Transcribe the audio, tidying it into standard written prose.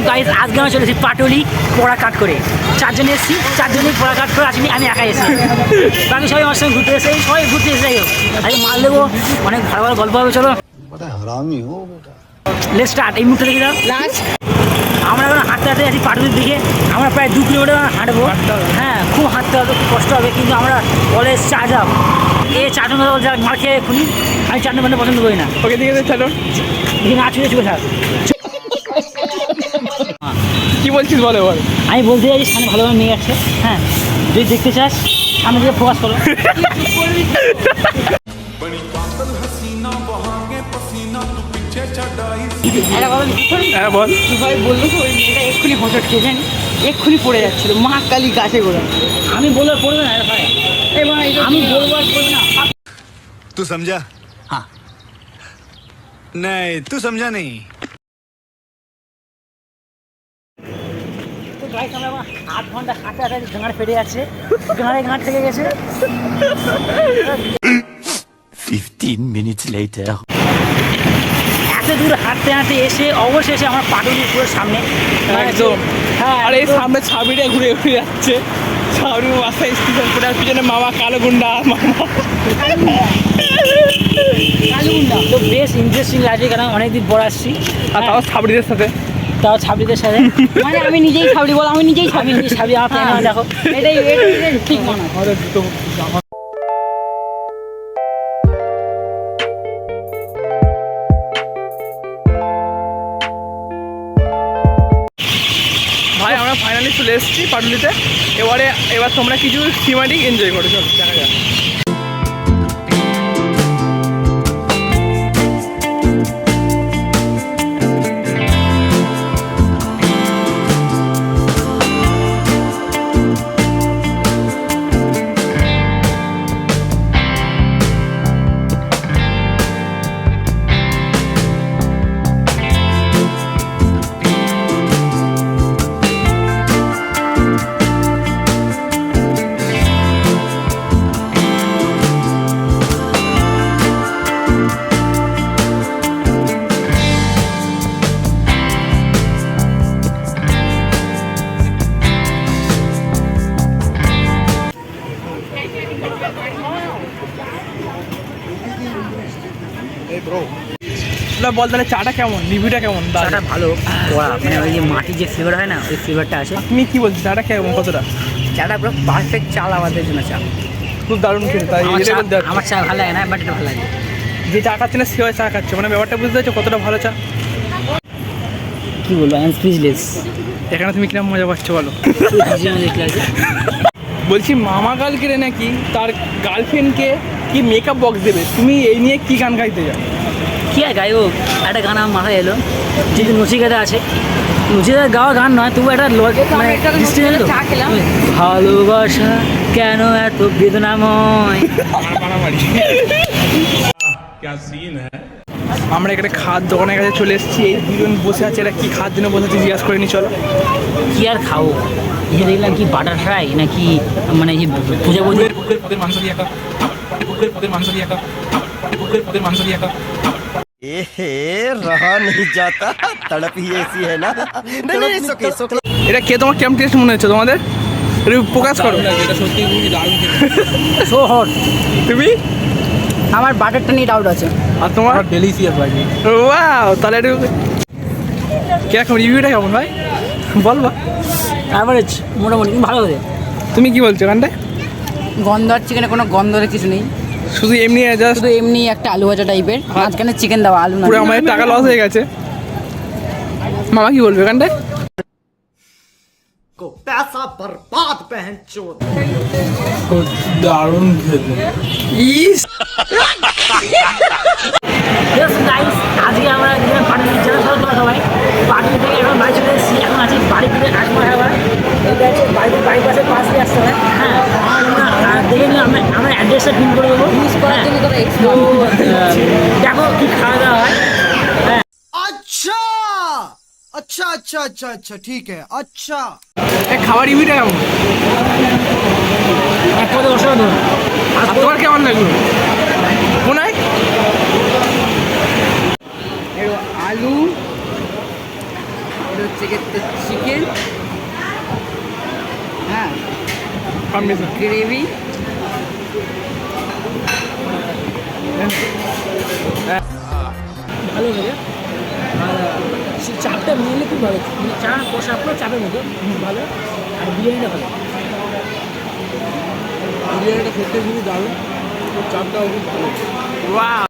Guys আজকে আমরা চলেছি পাটুলি পোড়া কাট করে, চারজনে এসেছি, চারজনেই পোড়া কাট করে আসিনি, আমি একাই এসেছি। বাকি সবাই আমার সঙ্গে ঘুরতে এসে সবাই ঘুরতে এসে যাই হোক, আজকে মাল দেবো, অনেক ভালো ভালো গল্প হবে। চলো লেটস স্টার্ট। এই মুহূর্তে দেখে দাও আমরা এখন হাঁটতে হাঁটতে আছি পাটুলির দিকে। আমরা প্রায় 2 কিলোমিটার হাঁটবো। হ্যাঁ, খুব হাঁটতে হবে, খুব কষ্ট হবে, কিন্তু আমরা কলেজ চার্জ আপ চারজন মার খেয়ে খুনি। আমি 4 নম্বর পছন্দ করি না। ওকে দিকে চলো, দেখি না ছুটে ছুটে থাক। কি বলছিস বলে বল। আমি বলতে চাই সামনে ভালোভাবে নিয়ে যাচ্ছে। হ্যাঁ, যদি দেখতে চাস সামনে দিকে ফোকাস করো। হ্যাঁ বল। ভাই বললো তো ওই মেয়েটা এক্ষুনি হোঁচট খেয়েছেন, এক্ষুনি পড়ে যাচ্ছিল মা কালী গাছে করে। আমি বলবো আর পড়বে না ভাই, আমি বলবো আর পড়বে না। तू समझा? हाँ। नहीं तू समझा नहीं। তো গাইস আমরা 8 ঘন্টা হাঁটতে হাঁটতে গাঁড় ফেটে যাচ্ছে, গাঁড় থেকে গেছে। 15 minutes later. এত দূর হাঁটতে হাঁটতে এসে অবশেষে আমরা পাটুলির পুরো সামনে একদম। হ্যাঁ, আর এই সামনে ছাবিটা ঘুরে ঘুরে যাচ্ছে, ছাবড়ির মাথায় স্টেশন করে, আর পিছনে মামা কালো গুন্ডা মামা। কালুগুন্ডা তো বেশ ইন্টারেস্টিং লাগছে, কারণ অনেকদিন পর আসছি, আর তাও ছাবড়িদের সাথে, তাও ছাব্বিদের সাথে। মানে আমি নিজেই ছাবড়ি বল, আমি নিজেই ছাবি আমার প্ল্যান দেখো, এটাই ঠিক মনে হয়। ভাই আমরা ফাইনালি চলে এসেছি পাটুলিতে। এবার তোমরা কিছু সিনেমাটিক এনজয় করো, চলো দেখা যাক। বল তাহলে চাটা কেমন, রিভিউটা কেমন? চাটা ভালো কড়া, মানে ওই যে মাটির যে ফ্লেভার হয় না, ওই ফ্লেভারটা আছে। তুমি কি বলছিস, চাটা কেমন, কতটা? চাটা পুরো পারফেক্ট চাল আমাদের জন্য চা। খুব দারুণ খেতে, তাই আমার চা ভালো লাগে না, বাট এটা ভালো লাগে। যে চা খাচ্ছে না সে চা খাচ্ছে, মানে ব্যাপারটা বুঝতে পারছো কতটা ভালো চা। কি বলবো, আমি স্পিচলেস। এখানে তুমি কিরকম মজা পাচ্ছ বলো। বলছি মামা কালকে নাকি তার গার্লফ্রেন্ডকে কি মেকআপ বক্স দেবে, তুমি এই নিয়ে কি গান গাইতে যাও? কি আর গাইব, একটা গান আমার মাথায় এলো, যেহেতু নচিকাতা আছে, নচিকাতার গাওয়া গান নয়, তবু একটা মানে ভালোবাসা কেন এত বেদনাময়। আমরা এখানে খাওয়ার দোকানের কাছে চলে এসেছি, এই দুজন বসে আছে, এরা কি খাওয়ার জন্য বসে আছে জিজ্ঞাসা করে নি, চলো। কি আর খাবো, এখানে দেখলাম কি বাটার ফ্রাই নাকি, মানে এই পূজা বন্ধুর रहा नहीं जाता, तड़प ही ऐसी है ना। এটা কে, তোমার কেমন টেস্ট মনে হচ্ছে তোমাদের, একটু প্রকাশ করো। So hot. তুমি? আমার বাটারটা নিয়ে ডাউট আছে। আর তোমার? ডেলিশিয়াস লাগে। ওয়াও, তাহলে একটু কিরকম রিভিউটা কেমন ভাই বল বা। অ্যাভারেজ, মোটামুটি ভালো হয়েছে। তুমি কি বলছো গানটা? গন্ধ আর চিকেনে কোনো গন্ধের কিছু নেই, শুধু এমনি জাস্ট শুধু এমনি একটা আলু ভাজা টাইপের, মাঝখানে চিকেন দেওয়া, আলু না। পুরো আমার টাকা লস হয়ে গেছে। মামা কি বলবে গানটা? पैसा बर्बाद पहन चोद। দারুণ খেতে। ইস গাইস, আজকে আমরা পাটুলি জেলা সদর সবাই পাটুলি থেকে এখন বাড়ি চলে এসেছি, এখন আছি বাড়ি ফিরে আসবো। আবার এটা হচ্ছে বাড়ির পাশে পাশ দিয়ে আসতে হয়। হ্যাঁ, দেখে নিলাম আমরা অ্যাড্রেসটা পিন করে দেবো, ইউজ করার জন্য। তো দেখো কি খাওয়া দাওয়া হয়। अच्छा अच्छा अच्छा अच्छा अच्छा ठीक है अच्छा। খাবার রিভিউটা কেমন? এক কথা অসাধারণ। আর তোমার কেমন লাগলো? মনে হয় আলু সেক্ষেত্রে চিকেন, হ্যাঁ, কম্বিনেশন গ্রেভি, ভালো লাগে। আর সেই চাপটা নিলে খুব ভালো, মানে চা কষা পুরো চাপের মতো খুব ভালো। আর বিরিয়ানিটা ভালো, বিরিয়ানিটা খেতে খুবই দারুণ, চাপটাও খুব ভালো। ওয়াও